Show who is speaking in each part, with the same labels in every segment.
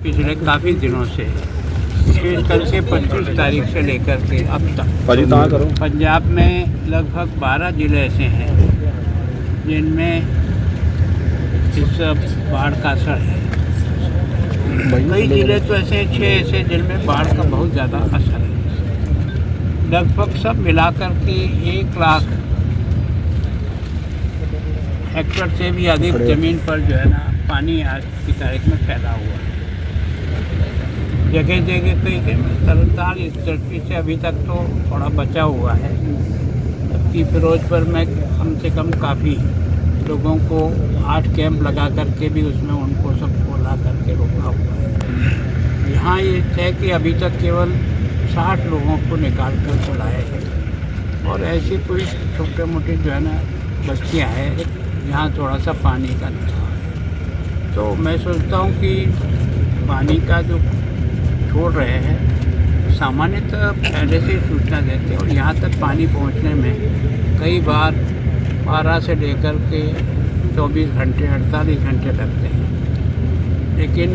Speaker 1: पिछले काफ़ी दिनों से विशेष करके 25 तारीख से लेकर के अब तक पंजाब में लगभग 12 ज़िले ऐसे हैं जिनमें इस बाढ़ का असर है। कई ज़िले तो ऐसे हैं, 6 ऐसे जिनमें बाढ़ का बहुत ज़्यादा असर है। लगभग सब मिलाकर के 1 लाख हेक्टेयर से भी अधिक ज़मीन पर जो है ना पानी आज की तारीख में फैला हुआ है। जगह जगह कई तरनताल इस दृष्टि से अभी तक तो थोड़ा बचा हुआ है, जबकि फिरोजपुर में कम से कम काफ़ी लोगों को 8 कैंप लगा करके भी उसमें उनको सबको ला करके रोका हुआ है। यहाँ ये है कि अभी तक केवल 60 लोगों को निकाल कर चलाए हैं और ऐसी कोई छोटे मोटे जो है ना बस्तियाँ हैं जहाँ थोड़ा सा पानी का नुकसान है। तो मैं सोचता हूँ कि पानी का जो छोड़ रहे हैं सामान्यतः पहले से सूचना देते हैं और यहाँ तक पानी पहुँचने में कई बार 12 से लेकर के 24 घंटे 48 घंटे लगते हैं। लेकिन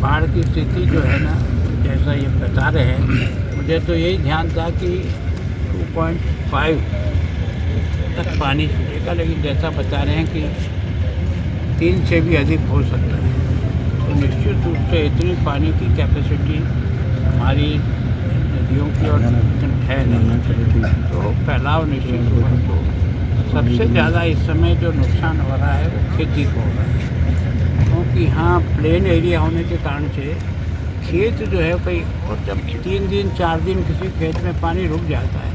Speaker 1: बाढ़ की स्थिति जो है ना जैसा ये बता रहे हैं, मुझे तो यही ध्यान था कि 2.5 तक पानी छूटेगा, लेकिन जैसा बता रहे हैं कि 3 से भी अधिक हो सकता है। तो निश्चित रूप से इतनी पानी की कैपेसिटी हमारी नदियों की और है नहीं, तो फैलाव निश्चित रूप से तो सबसे ज़्यादा इस समय जो नुकसान हो रहा है वो खेती को हो रहा है, क्योंकि यहाँ प्लेन एरिया होने के कारण से खेत जो है कई, और जब 3 दिन 4 दिन किसी खेत में पानी रुक जाता है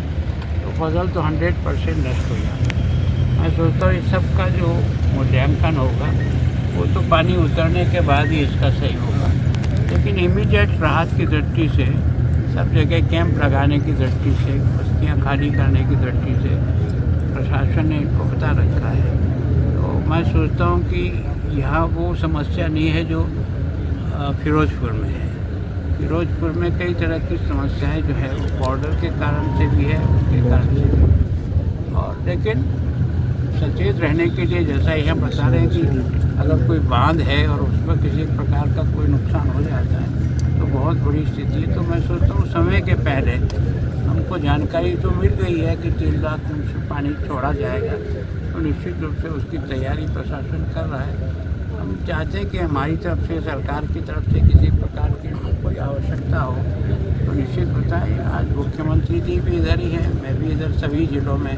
Speaker 1: तो फसल तो 100% नष्ट हो जाता है। मैं सोचता हूँ इस सब का जो मूल्यांकन होगा वो तो पानी उतरने के बाद ही इसका सही होगा, लेकिन इमीडिएट राहत की दृष्टि से सब जगह कैंप लगाने की दृष्टि से, बस्तियाँ खाली करने की दृष्टि से प्रशासन ने इनको बता रखा है। तो मैं सोचता हूँ कि यहाँ वो समस्या नहीं है जो फिरोजपुर में है। फिरोजपुर में कई तरह की समस्याएं जो है वो बॉर्डर के कारण से भी है, उसके कारण से भी, और लेकिन सचेत रहने के लिए जैसा यह बता रहे हैं कि अगर कोई बांध है और उसमें किसी प्रकार का कोई नुकसान हो जाता है तो बहुत बड़ी स्थिति है। तो मैं सोचता हूँ समय के पहले हमको जानकारी तो मिल गई है कि 3 लाख क्यूसेक पानी छोड़ा जाएगा, तो निश्चित रूप से उसकी तैयारी प्रशासन कर रहा है। हम चाहते हैं कि हमारी तरफ से, सरकार की तरफ से किसी प्रकार की कोई आवश्यकता हो तो निश्चित बताएं। आज मुख्यमंत्री जी भी इधर ही हैं, मैं भी इधर सभी ज़िलों में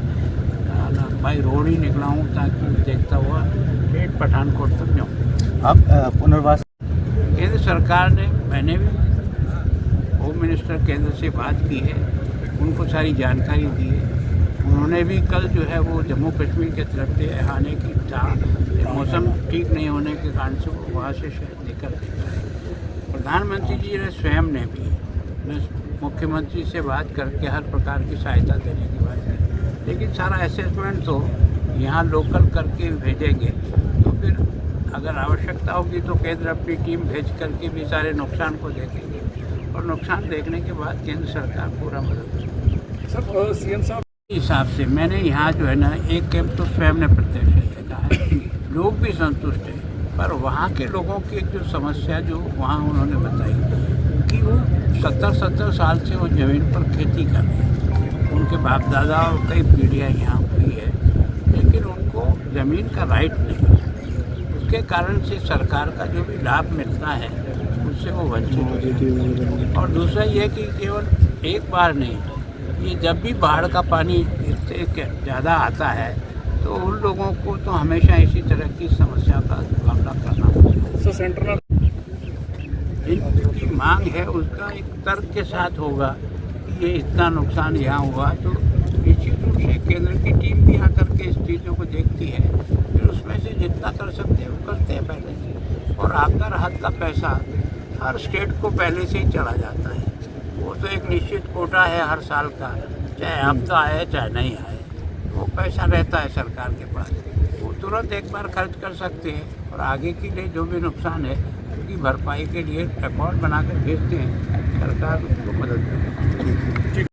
Speaker 1: बाई रोड ही निकला हूँ ताकि देखता हुआ स्टेट पठानकोट तक जाऊँ।
Speaker 2: आप पुनर्वास
Speaker 1: केंद्र सरकार ने, मैंने भी होम मिनिस्टर केंद्र से बात की है, उनको सारी जानकारी दी है। उन्होंने भी कल जो है वो जम्मू कश्मीर की तरफ से आने की मौसम ठीक नहीं होने के कारण से वो वहाँ से शायद निकल गए। प्रधानमंत्री जी ने स्वयं ने भी मुख्यमंत्री से बात करके हर प्रकार की सहायता देने की बात की, लेकिन सारा असेसमेंट तो यहाँ लोकल करके भेजेंगे, तो फिर अगर आवश्यकता होगी तो केंद्र अपनी टीम भेज करके भी सारे नुकसान को देखेंगे और नुकसान देखने के बाद केंद्र सरकार पूरा मदद करेगी।
Speaker 3: सर सीएम साहब
Speaker 1: हिसाब से मैंने यहाँ जो है ना एक कैंप तो स्वयं ने प्रत्यक्ष देखा है, लोग भी संतुष्ट हैं, पर वहाँ के लोगों की जो समस्या जो वहाँ उन्होंने बताई कि वो 70 साल से वो ज़मीन पर खेती कर रहे हैं, उनके बाप दादा और कई पीढ़ियाँ यहाँ हुई है, लेकिन उनको ज़मीन का राइट नहीं है। उसके कारण से सरकार का जो भी लाभ मिलता है उससे वो वंचित हो जाते हैं। और दूसरा ये कि केवल एक बार नहीं, ये जब भी बाढ़ का पानी इससे ज़्यादा आता है तो उन लोगों को तो हमेशा इसी तरह की समस्या का सामना करना पड़ता है।
Speaker 3: सर सेंट्रल
Speaker 1: जिनकी मांग है उसका एक तर्क के साथ होगा कि ये इतना नुकसान यहाँ हुआ, तो निश्चित रूप से केंद्र की टीम भी आकर के इस चीज़ों को देखती है, फिर उसमें से जितना कर सकते हैं वो करते हैं पहले से। और आपदा राहत का पैसा हर स्टेट को पहले से ही चला जाता है, वो तो एक निश्चित कोटा है हर साल का, चाहे आपदा आए चाहे नहीं आए, वो पैसा रहता है सरकार के पास, वो तुरंत एक बार खर्च कर सकते हैं और आगे के लिए जो भी नुकसान है उसकी भरपाई के लिए रिकॉर्ड बनाकर भेजते हैं, सरकार उसको मदद करेगी।